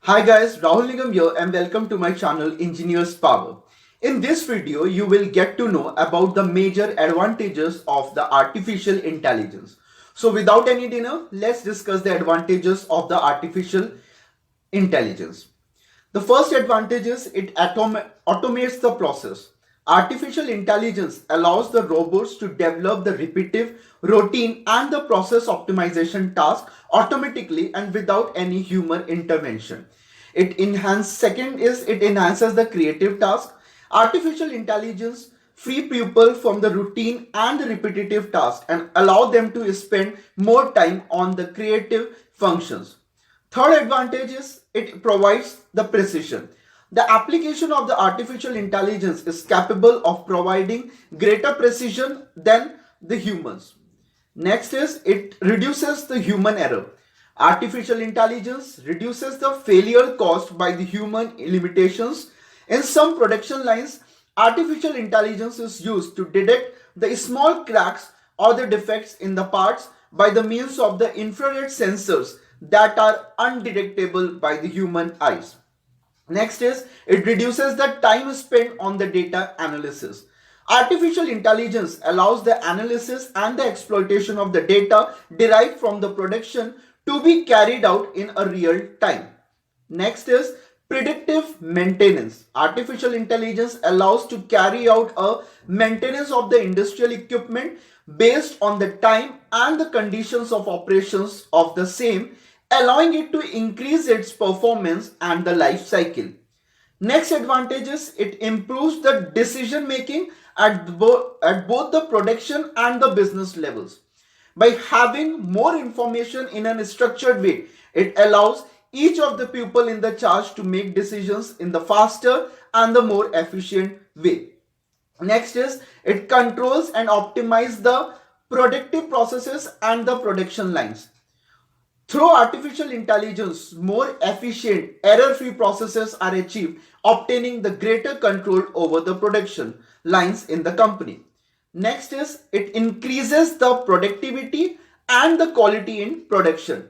Hi guys, Rahul Nigam here and welcome to my channel Engineers Power. In this video, you will get to know about the major advantages of the artificial intelligence. So without any dinner, let's discuss the advantages of the artificial intelligence. The first advantage is it automates the process. Artificial intelligence allows the robots to develop the repetitive, routine, and the process optimization task automatically and without any human intervention. It enhances the creative task. Artificial intelligence free people from the routine and the repetitive task and allow them to spend more time on the creative functions. Third advantage is it provides the precision. The application of the artificial intelligence is capable of providing greater precision than the humans. Next is it reduces the human error. Artificial intelligence reduces the failure caused by the human limitations. In some production lines, artificial intelligence is used to detect the small cracks or the defects in the parts by the means of the infrared sensors that are undetectable by the human eyes. Next is it reduces the time spent on the data analysis. Artificial intelligence allows the analysis and the exploitation of the data derived from the production to be carried out in a real time. Next is predictive maintenance. Artificial intelligence allows to carry out a maintenance of the industrial equipment based on the time and the conditions of operations of the same, allowing it to increase its performance and the life cycle. Next advantage is it improves the decision making at both the production and the business levels. By having more information in a structured way, it allows each of the people in the charge to make decisions in the faster and the more efficient way. Next is it controls and optimizes the productive processes and the production lines. Through artificial intelligence, more efficient, error-free processes are achieved, obtaining the greater control over the production lines in the company. Next is it increases the productivity and the quality in production.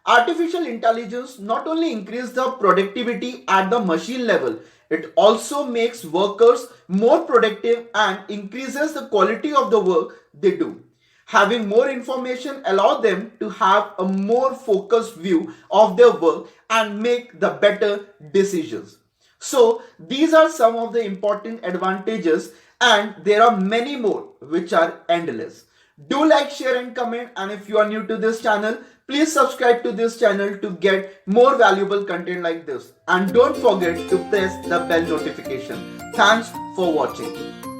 Artificial intelligence not only increases the productivity at the machine level, it also makes workers more productive and increases the quality of the work they do. Having more information allows them to have a more focused view of their work and make the better decisions. So these are some of the important advantages and there are many more which are endless. Do like, share and comment, and if you are new to this channel, please subscribe to this channel to get more valuable content like this. And don't forget to press the bell notification. Thanks for watching.